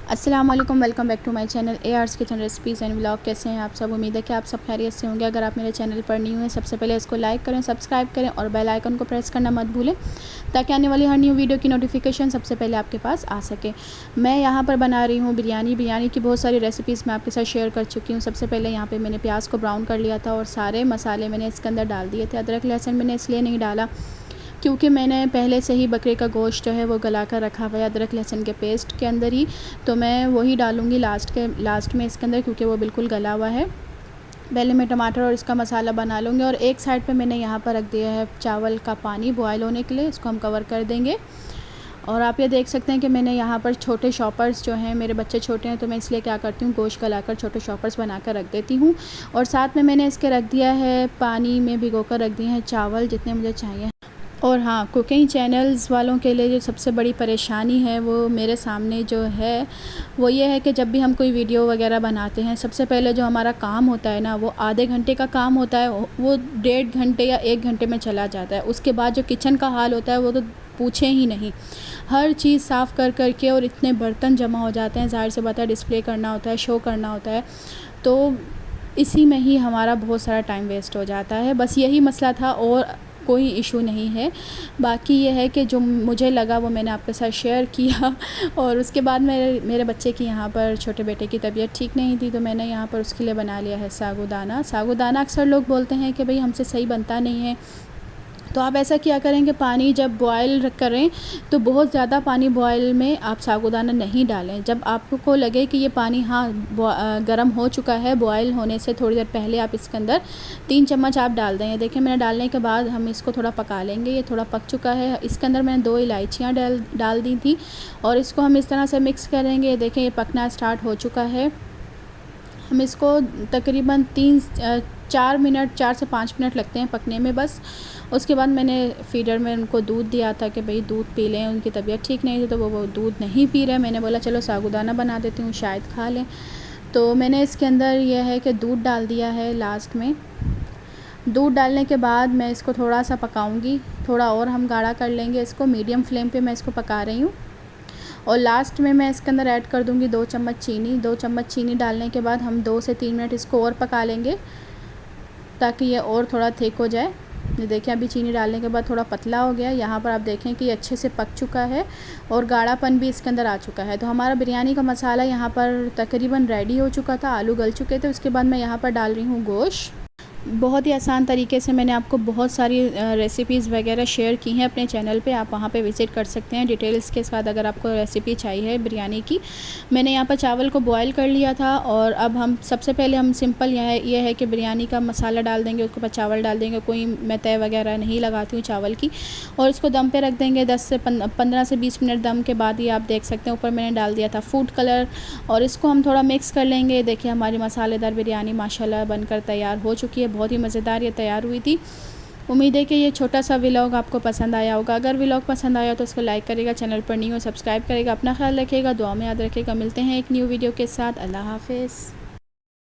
अस्सलाम वालेकुम, welcome back to my channel AR's kitchen recipes and vlog. कैसे हैं आप सब? उम्मीद है कि आप सब खैरियत से होंगे। अगर आप मेरे चैनल पर न्यू हैं, सबसे पहले इसको लाइक करें, सब्सक्राइब करें और बेल आइकन को प्रेस करना मत भूलें, ताकि आने वाली हर न्यू वीडियो की नोटिफिकेशन सबसे पहले आपके पास आ सके। मैं यहाँ पर बना रही हूँ बिरयानी की बहुत सारी रेसिपीज़ मैं आपके साथ शेयर कर चुकी हूँ। सबसे पहले यहाँ पर मैंने प्याज को ब्राउन कर लिया था और सारे मसाले मैंने इसके अंदर डाल दिए थे। अदरक लहसुन मैंने इसलिए नहीं डाला क्योंकि मैंने पहले से ही बकरे का गोश्त जो है वो गला कर रखा हुआ है अदरक लहसुन के पेस्ट के अंदर ही, तो मैं वही डालूँगी लास्ट में इसके अंदर, क्योंकि वो बिल्कुल गला हुआ है। पहले मैं टमाटर और इसका मसाला बना लूँगी। और एक साइड पे मैंने यहाँ पर रख दिया है चावल का पानी बॉयल होने के लिए, इसको हम कवर कर देंगे। और आप ये देख सकते हैं कि मैंने यहाँ पर छोटे शॉपर्स जो हैं, मेरे बच्चे छोटे हैं तो मैं इसलिए क्या करती हूँ, गोश्त गलाकर छोटे शॉपर्स बनाकर रख देती हूँ। और साथ में मैंने इसके रख दिया है पानी में भिगोकर रख दिए हैं चावल जितने मुझे चाहिए। और हाँ, कुकिंग चैनल्स वालों के लिए जो सबसे बड़ी परेशानी है वो मेरे सामने जो है वो ये है कि जब भी हम कोई वीडियो वगैरह बनाते हैं, सबसे पहले जो हमारा काम होता है ना, वो आधे घंटे का काम होता है, वो 1.5 घंटे या 1 घंटे में चला जाता है। उसके बाद जो किचन का हाल होता है वो तो पूछें ही नहीं। हर चीज़ साफ़ कर के और इतने बर्तन जमा हो जाते हैं, ज़ाहिर सी बात है डिस्प्ले करना होता है, शो करना होता है, तो इसी में ही हमारा बहुत सारा टाइम वेस्ट हो जाता है। बस यही मसला था और कोई इशू नहीं है। बाकी ये है कि जो मुझे लगा वो मैंने आपके साथ शेयर किया। और उसके बाद मेरे बच्चे की यहाँ पर, छोटे बेटे की तबीयत ठीक नहीं थी, तो मैंने यहाँ पर उसके लिए बना लिया है सागुदाना। अक्सर लोग बोलते हैं कि भाई हमसे सही बनता नहीं है, तो आप ऐसा किया करें कि पानी जब बॉयल करें तो बहुत ज़्यादा पानी बॉयल में आप सागुदाना नहीं डालें। जब आपको लगे कि ये पानी गर्म हो चुका है, बॉयल होने से थोड़ी देर पहले आप इसके अंदर 3 चम्मच आप डाल दें। देखिए मैंने डालने के बाद हम इसको थोड़ा पका लेंगे। ये थोड़ा पक चुका है। इसके अंदर मैंने 2 इलायचियाँ डाल दी थी और इसको हम इस तरह से मिक्स करेंगे। देखें ये पकना स्टार्ट हो चुका है। हम इसको तकरीबन 4 से 5 मिनट लगते हैं पकने में बस। उसके बाद मैंने फीडर में उनको दूध दिया था कि भाई दूध पी लें, उनकी तबीयत ठीक नहीं थी तो वो दूध नहीं पी रहे। मैंने बोला चलो सागुदाना बना देती हूँ, शायद खा लें। तो मैंने इसके अंदर यह है कि दूध डाल दिया है लास्ट में। दूध डालने के बाद मैं इसको थोड़ा सा पकाऊंगी, थोड़ा और हम गाढ़ा कर लेंगे इसको। मीडियम फ्लेम पे मैं इसको पका रही हूँ। और लास्ट में मैं इसके अंदर ऐड कर दूँगी 2 चम्मच चीनी। 2 चम्मच चीनी डालने के बाद हम 2 से 3 मिनट इसको और पका लेंगे, ताकि ये और थोड़ा थिक हो जाए। ये देखें अभी चीनी डालने के बाद थोड़ा पतला हो गया। यहाँ पर आप देखें कि अच्छे से पक चुका है और गाढ़ापन भी इसके अंदर आ चुका है। तो हमारा बिरयानी का मसाला यहाँ पर तकरीबन रेडी हो चुका था। आलू गल चुके थे। उसके बाद मैं यहाँ पर डाल रही हूँ गोश्त। बहुत ही आसान तरीके से मैंने आपको बहुत सारी रेसिपीज़ वगैरह शेयर की हैं अपने चैनल पे। आप वहाँ पे विज़िट कर सकते हैं डिटेल्स के साथ अगर आपको रेसिपी चाहिए बिरयानी की। मैंने यहाँ पर चावल को बॉयल कर लिया था और अब हम सबसे पहले हम सिंपल ये है कि बिरयानी का मसाला डाल देंगे, उसके बाद चावल डाल देंगे। कोई मैं तय वगैरह नहीं लगाती हूँ चावल की। और इसको दम पर रख देंगे 15 से 20 मिनट। दम के बाद ये आप देख सकते हैं ऊपर मैंने डाल दिया था फूड कलर। और इसको हम थोड़ा मिक्स कर लेंगे। देखिए हमारी मसालेदार बिरयानी माशाल्लाह बनकर तैयार हो चुकी है। बहुत ही मज़ेदार ये तैयार हुई थी। उम्मीद है कि ये छोटा सा व्लॉग आपको पसंद आया होगा। अगर व्लॉग पसंद आया तो उसको लाइक करेगा, चैनल पर न्यू हो सब्सक्राइब करेगा, अपना ख्याल रखिएगा, दुआ में याद रखिएगा। मिलते हैं एक न्यू वीडियो के साथ। अल्लाह हाफ़िज़।